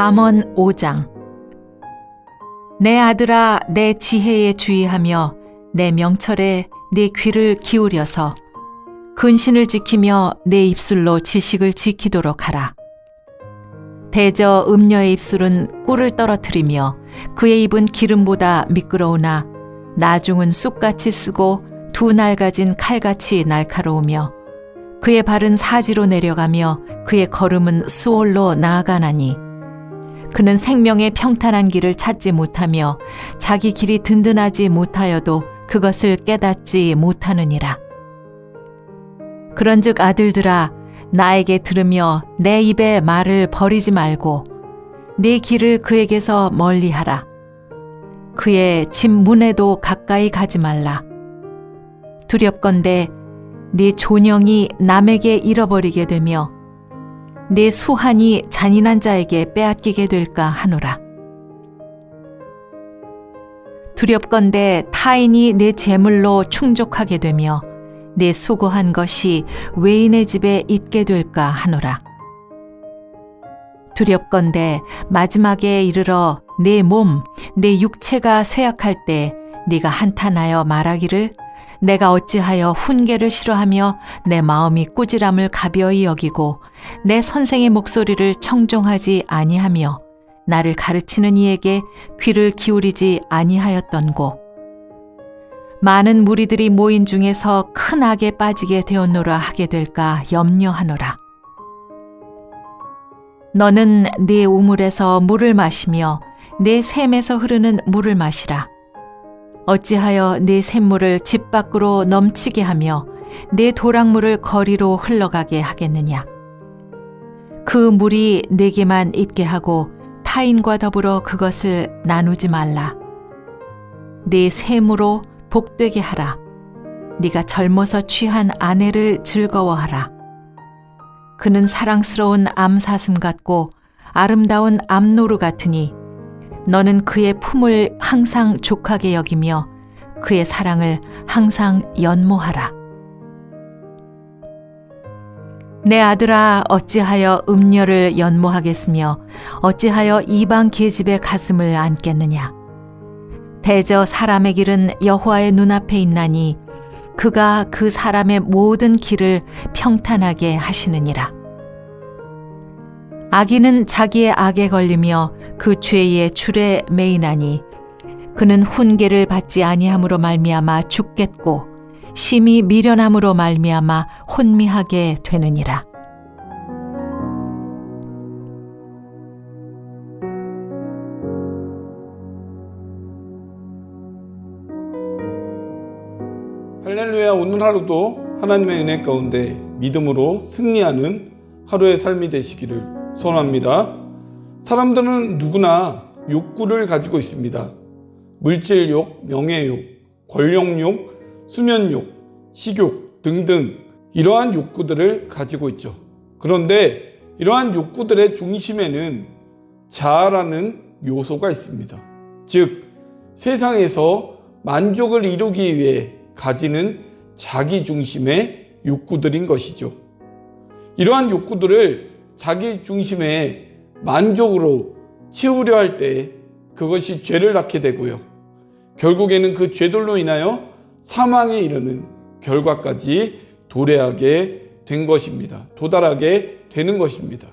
잠언 5장. 내 아들아, 내 지혜에 주의하며 내 명철에 네 귀를 기울여서 근신을 지키며 내 입술로 지식을 지키도록 하라. 대저 음녀의 입술은 꿀을 떨어뜨리며 그의 입은 기름보다 미끄러우나 나중은 쑥같이 쓰고 두 날 가진 칼같이 날카로우며 그의 발은 사지로 내려가며 그의 걸음은 수월로 나아가나니 그는 생명의 평탄한 길을 찾지 못하며 자기 길이 든든하지 못하여도 그것을 깨닫지 못하느니라. 그런즉 아들들아, 나에게 들으며 내 입의 말을 버리지 말고 네 길을 그에게서 멀리하라. 그의 집 문에도 가까이 가지 말라. 두렵건대 네 존영이 남에게 잃어버리게 되며 네 수한이 잔인한 자에게 빼앗기게 될까 하노라. 두렵건대 타인이 네 재물로 충족하게 되며 네 수고한 것이 외인의 집에 있게 될까 하노라. 두렵건대 마지막에 이르러 내 몸, 내 육체가 쇠약할 때 네가 한탄하여 말하기를 내가 어찌하여 훈계를 싫어하며 내 마음이 꾸지람을 가벼이 여기고 내 선생의 목소리를 청종하지 아니하며 나를 가르치는 이에게 귀를 기울이지 아니하였던고. 많은 무리들이 모인 중에서 큰 악에 빠지게 되었노라 하게 될까 염려하노라. 너는 네 우물에서 물을 마시며 내 샘에서 흐르는 물을 마시라. 어찌하여 네 샘물을 집 밖으로 넘치게 하며 네 도랑물을 거리로 흘러가게 하겠느냐. 그 물이 네게만 있게 하고 타인과 더불어 그것을 나누지 말라. 네 샘으로 복되게 하라. 네가 젊어서 취한 아내를 즐거워하라. 그는 사랑스러운 암사슴 같고 아름다운 암노루 같으니 너는 그의 품을 항상 족하게 여기며 그의 사랑을 항상 연모하라. 내 아들아, 어찌하여 음녀를 연모하겠으며 어찌하여 이방 계집의 가슴을 안겠느냐. 대저 사람의 길은 여호와의 눈앞에 있나니 그가 그 사람의 모든 길을 평탄하게 하시느니라. 악인은 자기의 악에 걸리며 그 죄의 줄에 매이나니 그는 훈계를 받지 아니함으로 말미암아 죽겠고 심히 미련함으로 말미암아 혼미하게 되느니라. 할렐루야. 오늘 하루도 하나님의 은혜 가운데 믿음으로 승리하는 하루의 삶이 되시기를 소원합니다. 사람들은 누구나 욕구를 가지고 있습니다. 물질욕, 명예욕, 권력욕, 수면욕, 식욕 등등 이러한 욕구들을 가지고 있죠. 그런데 이러한 욕구들의 중심에는 자아라는 요소가 있습니다. 즉, 세상에서 만족을 이루기 위해 가지는 자기 중심의 욕구들인 것이죠. 이러한 욕구들을 자기 중심의 만족으로 채우려 할 때 그것이 죄를 낳게 되고요. 결국에는 그 죄들로 인하여 사망에 이르는 결과까지 도래하게 된 것입니다. 도달하게 되는 것입니다.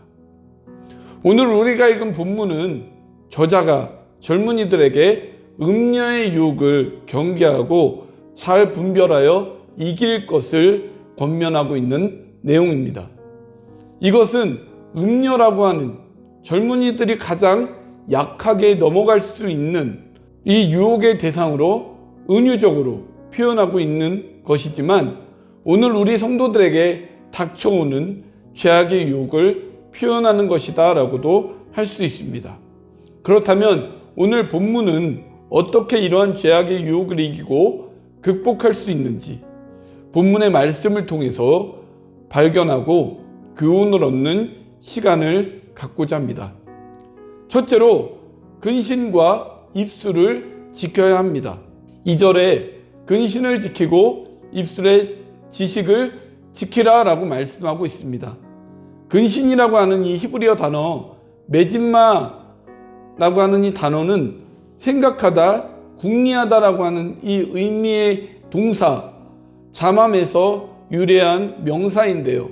오늘 우리가 읽은 본문은 저자가 젊은이들에게 음녀의 유혹을 경계하고 잘 분별하여 이길 것을 권면하고 있는 내용입니다. 이것은 음녀라고 하는 젊은이들이 가장 약하게 넘어갈 수 있는 이 유혹의 대상으로 은유적으로 표현하고 있는 것이지만 오늘 우리 성도들에게 닥쳐오는 죄악의 유혹을 표현하는 것이다 라고도 할 수 있습니다. 그렇다면 오늘 본문은 어떻게 이러한 죄악의 유혹을 이기고 극복할 수 있는지 본문의 말씀을 통해서 발견하고 교훈을 얻는 시간을 갖고자 합니다. 첫째로 근신과 입술을 지켜야 합니다. 2절에 근신을 지키고 입술의 지식을 지키라 라고 말씀하고 있습니다. 근신이라고 하는 이 히브리어 단어 메짐마 라고 하는 이 단어는 생각하다, 궁리하다라고 하는 이 의미의 동사 잠함에서 유래한 명사인데요.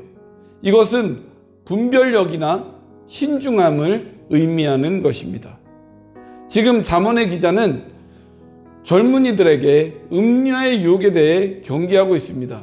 이것은 분별력이나 신중함을 의미하는 것입니다. 지금 잠언의 기자는 젊은이들에게 음료의 유혹에 대해 경계하고 있습니다.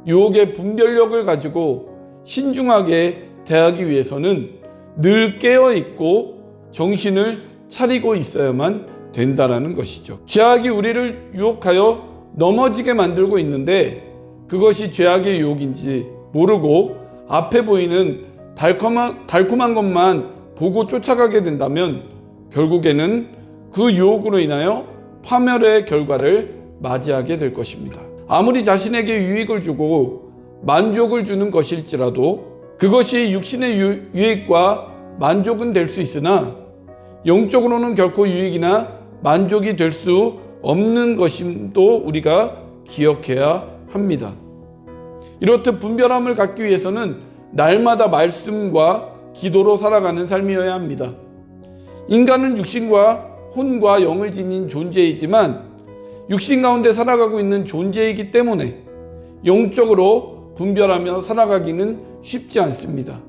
유혹의 분별력을 가지고 신중하게 대하기 위해서는 늘 깨어있고 정신을 차리고 있어야만 된다라는 것이죠. 죄악이 우리를 유혹하여 넘어지게 만들고 있는데 그것이 죄악의 유혹인지 모르고 앞에 보이는 달콤한 것만 보고 쫓아가게 된다면 결국에는 그 유혹으로 인하여 파멸의 결과를 맞이하게 될 것입니다. 아무리 자신에게 유익을 주고 만족을 주는 것일지라도 그것이 육신의 유익과 만족은 될 수 있으나 영적으로는 결코 유익이나 만족이 될 수 없는 것임도 우리가 기억해야 합니다. 이렇듯 분별함을 갖기 위해서는 날마다 말씀과 기도로 살아가는 삶이어야 합니다. 인간은 육신과 혼과 영을 지닌 존재이지만 육신 가운데 살아가고 있는 존재이기 때문에 영적으로 분별하며 살아가기는 쉽지 않습니다.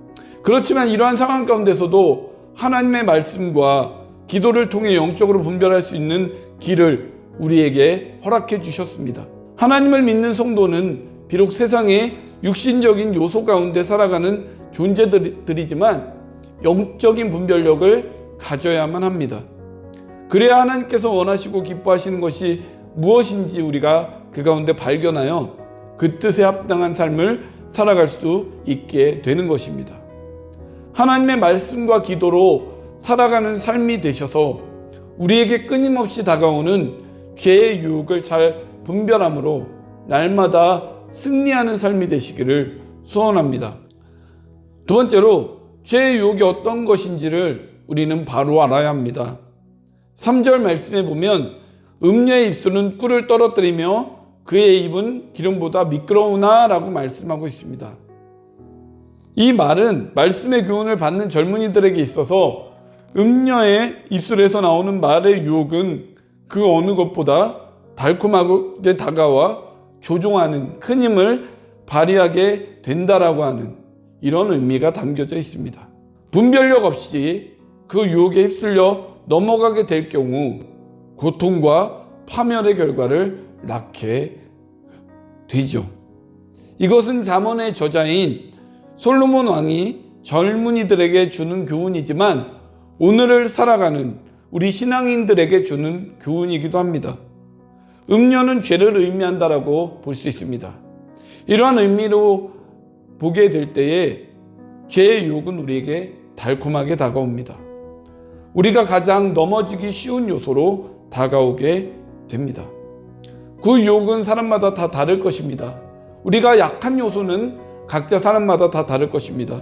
그렇지만 이러한 상황 가운데서도 하나님의 말씀과 기도를 통해 영적으로 분별할 수 있는 길을 우리에게 허락해 주셨습니다. 하나님을 믿는 성도는 비록 세상의 육신적인 요소 가운데 살아가는 존재들이지만 영적인 분별력을 가져야만 합니다. 그래야 하나님께서 원하시고 기뻐하시는 것이 무엇인지 우리가 그 가운데 발견하여 그 뜻에 합당한 삶을 살아갈 수 있게 되는 것입니다. 하나님의 말씀과 기도로 살아가는 삶이 되셔서 우리에게 끊임없이 다가오는 죄의 유혹을 잘 분별함으로 날마다 승리하는 삶이 되시기를 소원합니다. 두 번째로 죄의 유혹이 어떤 것인지를 우리는 바로 알아야 합니다. 3절 말씀에 보면 음녀의 입술은 꿀을 떨어뜨리며 그의 입은 기름보다 미끄러우나 라고 말씀하고 있습니다. 이 말은 말씀의 교훈을 받는 젊은이들에게 있어서 음녀의 입술에서 나오는 말의 유혹은 그 어느 것보다 달콤하게 다가와 조종하는 큰 힘을 발휘하게 된다라고 하는 이런 의미가 담겨져 있습니다. 분별력 없이 그 유혹에 휩쓸려 넘어가게 될 경우 고통과 파멸의 결과를 낳게 되죠. 이것은 잠언의 저자인 솔로몬 왕이 젊은이들에게 주는 교훈이지만 오늘을 살아가는 우리 신앙인들에게 주는 교훈이기도 합니다. 음료는 죄를 의미한다라고 볼 수 있습니다. 이러한 의미로 보게 될 때에 죄의 유혹은 우리에게 달콤하게 다가옵니다. 우리가 가장 넘어지기 쉬운 요소로 다가오게 됩니다. 그 유혹은 사람마다 다 다를 것입니다. 우리가 약한 요소는 각자 사람마다 다 다를 것입니다.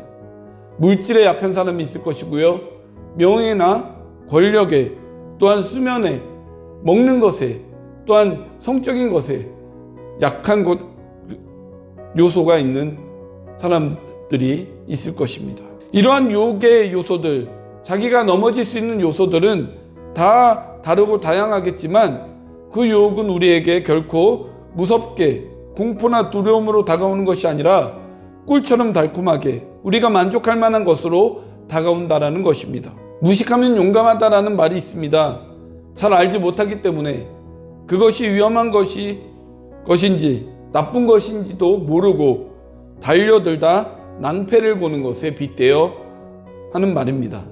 물질에 약한 사람이 있을 것이고요. 명예나 권력에, 또한 수면에, 먹는 것에, 또한 성적인 것에 약한 요소가 있는 사람들이 있을 것입니다. 이러한 유혹의 요소들, 자기가 넘어질 수 있는 요소들은 다 다르고 다양하겠지만 그 유혹은 우리에게 결코 무섭게 공포나 두려움으로 다가오는 것이 아니라 꿀처럼 달콤하게 우리가 만족할 만한 것으로 다가온다라는 것입니다. 무식하면 용감하다라는 말이 있습니다. 잘 알지 못하기 때문에 그것이 위험한 것인지 나쁜 것인지도 모르고 달려들다 낭패를 보는 것에 빗대어 하는 말입니다.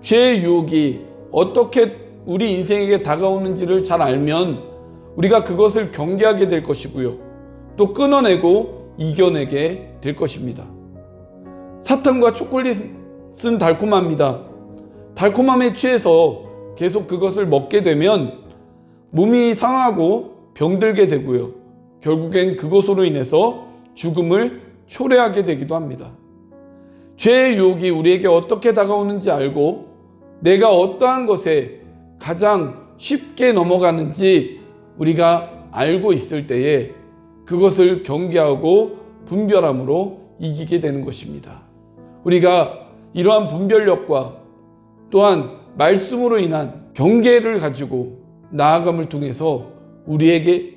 죄의 유혹이 어떻게 우리 인생에게 다가오는지를 잘 알면 우리가 그것을 경계하게 될 것이고요. 또 끊어내고 이겨내게 될 것입니다. 사탕과 초콜릿은 달콤합니다. 달콤함에 취해서 계속 그것을 먹게 되면 몸이 상하고 병들게 되고요. 결국엔 그것으로 인해서 죽음을 초래하게 되기도 합니다. 죄의 유혹이 우리에게 어떻게 다가오는지 알고 내가 어떠한 것에 가장 쉽게 넘어가는지 우리가 알고 있을 때에 그것을 경계하고 분별함으로 이기게 되는 것입니다. 우리가 이러한 분별력과 또한 말씀으로 인한 경계를 가지고 나아감을 통해서 우리에게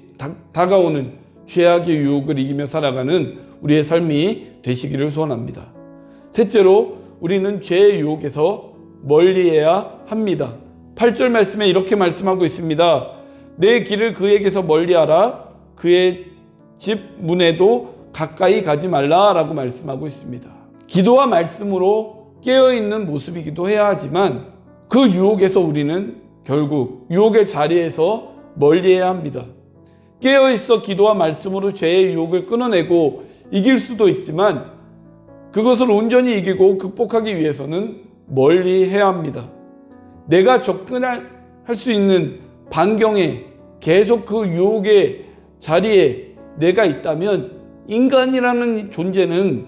다가오는 죄악의 유혹을 이기며 살아가는 우리의 삶이 되시기를 소원합니다. 셋째로 우리는 죄의 유혹에서 멀리해야 합니다. 8절 말씀에 이렇게 말씀하고 있습니다. 내 길을 그에게서 멀리하라. 그의 집 문에도 가까이 가지 말라라고 말씀하고 있습니다. 기도와 말씀으로 깨어있는 모습이기도 해야 하지만 그 유혹에서 우리는 결국 유혹의 자리에서 멀리해야 합니다. 깨어있어 기도와 말씀으로 죄의 유혹을 끊어내고 이길 수도 있지만 그것을 온전히 이기고 극복하기 위해서는 멀리해야 합니다. 내가 접근할 수 있는 반경에 계속 그 유혹의 자리에 내가 있다면 인간이라는 존재는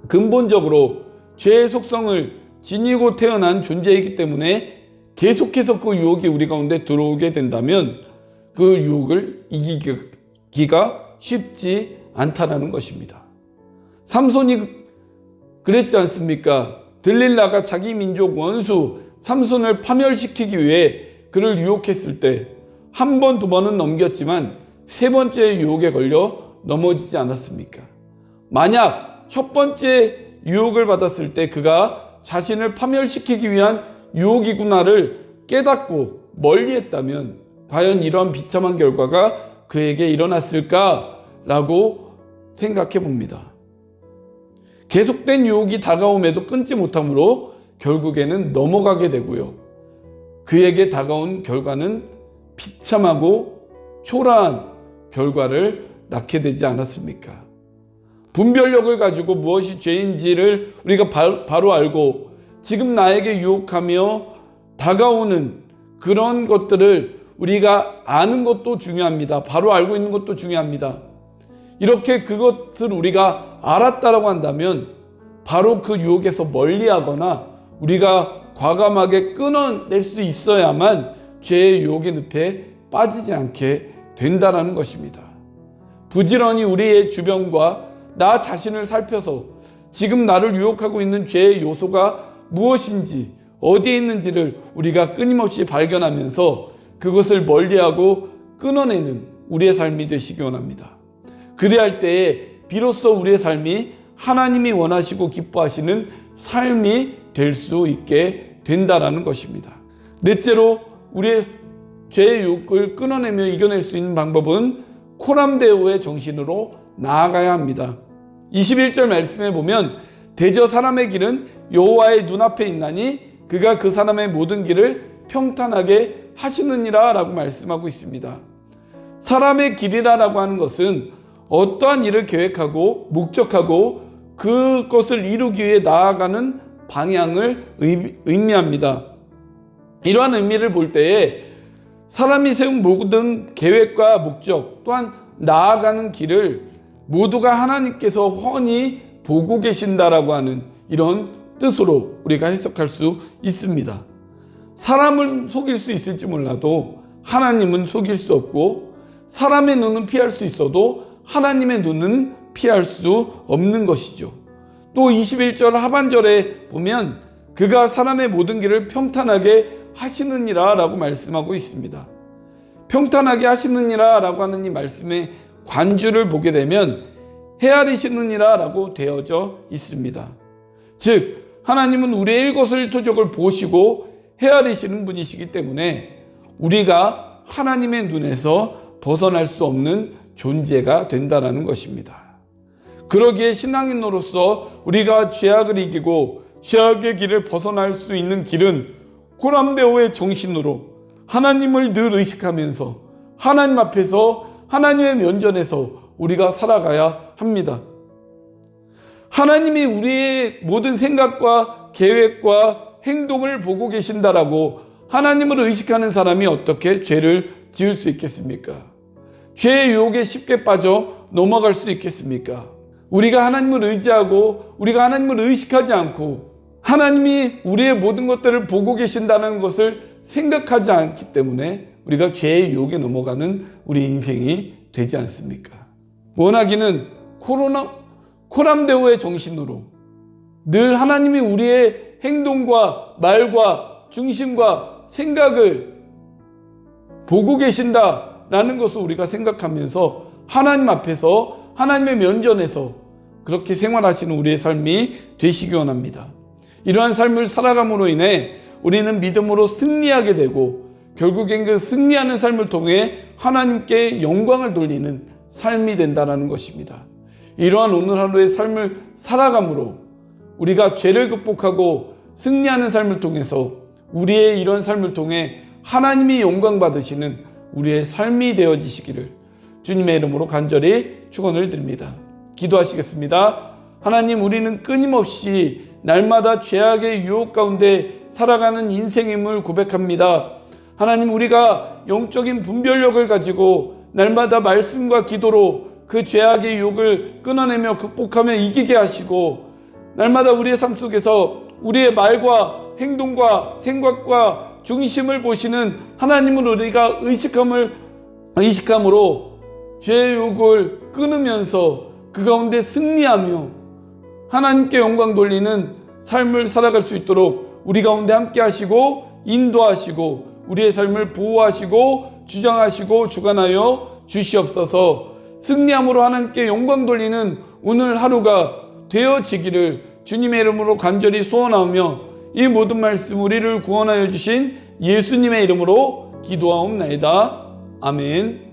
근본적으로 죄의 속성을 지니고 태어난 존재이기 때문에 계속해서 그 유혹이 우리 가운데 들어오게 된다면 그 유혹을 이기기가 쉽지 않다라는 것입니다. 삼손이 그랬지 않습니까? 들릴라가 자기 민족 원수 삼손을 파멸시키기 위해 그를 유혹했을 때 한 번, 두 번은 넘겼지만 세 번째 유혹에 걸려 넘어지지 않았습니까? 만약 첫 번째 유혹을 받았을 때 그가 자신을 파멸시키기 위한 유혹이구나를 깨닫고 멀리했다면 과연 이러한 비참한 결과가 그에게 일어났을까라고 생각해 봅니다. 계속된 유혹이 다가옴에도 끊지 못하므로 결국에는 넘어가게 되고요. 그에게 다가온 결과는 비참하고 초라한 결과를 낳게 되지 않았습니까? 분별력을 가지고 무엇이 죄인지를 우리가 바로 알고 지금 나에게 유혹하며 다가오는 그런 것들을 우리가 아는 것도 중요합니다. 바로 알고 있는 것도 중요합니다. 이렇게 그것을 우리가 알았다라고 한다면 바로 그 유혹에서 멀리하거나 우리가 과감하게 끊어낼 수 있어야만 죄의 유혹의 늪에 빠지지 않게 된다는 것입니다. 부지런히 우리의 주변과 나 자신을 살펴서 지금 나를 유혹하고 있는 죄의 요소가 무엇인지 어디에 있는지를 우리가 끊임없이 발견하면서 그것을 멀리하고 끊어내는 우리의 삶이 되시기 원합니다. 그리할 때에 비로소 우리의 삶이 하나님이 원하시고 기뻐하시는 삶이 될 수 있게 된다는 것입니다. 넷째로 우리의 죄의 유혹을 끊어내며 이겨낼 수 있는 방법은 코람데오의 정신으로 나아가야 합니다. 21절 말씀에 보면 대저 사람의 길은 여호와의 눈앞에 있나니 그가 그 사람의 모든 길을 평탄하게 하시느니라 라고 말씀하고 있습니다. 사람의 길이라고 하는 것은 어떠한 일을 계획하고 목적하고 그것을 이루기 위해 나아가는 방향을 의미합니다. 이러한 의미를 볼 때에 사람이 세운 모든 계획과 목적 또한 나아가는 길을 모두가 하나님께서 훤히 보고 계신다라고 하는 이런 뜻으로 우리가 해석할 수 있습니다. 사람을 속일 수 있을지 몰라도 하나님은 속일 수 없고 사람의 눈은 피할 수 있어도 하나님의 눈은 피할 수 없는 것이죠. 또 21절 하반절에 보면 그가 사람의 모든 길을 평탄하게 하시느니라 라고 말씀하고 있습니다. 평탄하게 하시느니라 라고 하는 이 말씀의 관주를 보게 되면 헤아리시느니라 라고 되어져 있습니다. 즉 하나님은 우리의 일거수일투족을 보시고 헤아리시는 분이시기 때문에 우리가 하나님의 눈에서 벗어날 수 없는 존재가 된다는 것입니다. 그러기에 신앙인으로서 우리가 죄악을 이기고 죄악의 길을 벗어날 수 있는 길은 코람데오의 정신으로 하나님을 늘 의식하면서 하나님 앞에서 하나님의 면전에서 우리가 살아가야 합니다. 하나님이 우리의 모든 생각과 계획과 행동을 보고 계신다라고 하나님을 의식하는 사람이 어떻게 죄를 지을 수 있겠습니까? 죄의 유혹에 쉽게 빠져 넘어갈 수 있겠습니까? 우리가 하나님을 의지하고 우리가 하나님을 의식하지 않고 하나님이 우리의 모든 것들을 보고 계신다는 것을 생각하지 않기 때문에 우리가 죄의 유혹에 넘어가는 우리 인생이 되지 않습니까? 원하기는 코람데오의 정신으로 늘 하나님이 우리의 행동과 말과 중심과 생각을 보고 계신다라는 것을 우리가 생각하면서 하나님 앞에서 하나님의 면전에서 그렇게 생활하시는 우리의 삶이 되시기 원합니다. 이러한 삶을 살아감으로 인해 우리는 믿음으로 승리하게 되고 결국엔 그 승리하는 삶을 통해 하나님께 영광을 돌리는 삶이 된다는 것입니다. 이러한 오늘 하루의 삶을 살아감으로 우리가 죄를 극복하고 승리하는 삶을 통해서 우리의 이런 삶을 통해 하나님이 영광 받으시는 우리의 삶이 되어지시기를 주님의 이름으로 간절히 축원을 드립니다. 기도하시겠습니다. 하나님, 우리는 끊임없이 날마다 죄악의 유혹 가운데 살아가는 인생임을 고백합니다. 하나님, 우리가 영적인 분별력을 가지고 날마다 말씀과 기도로 그 죄악의 유혹을 끊어내며 극복하며 이기게 하시고, 날마다 우리의 삶 속에서 우리의 말과 행동과 생각과 중심을 보시는 하나님을 우리가 의식함으로 죄의 유혹을 끊으면서 그 가운데 승리하며 하나님께 영광 돌리는 삶을 살아갈 수 있도록 우리 가운데 함께 하시고 인도하시고 우리의 삶을 보호하시고 주장하시고 주관하여 주시옵소서. 승리함으로 하나님께 영광 돌리는 오늘 하루가 되어지기를 주님의 이름으로 간절히 소원하며 이 모든 말씀 우리를 구원하여 주신 예수님의 이름으로 기도하옵나이다. 아멘.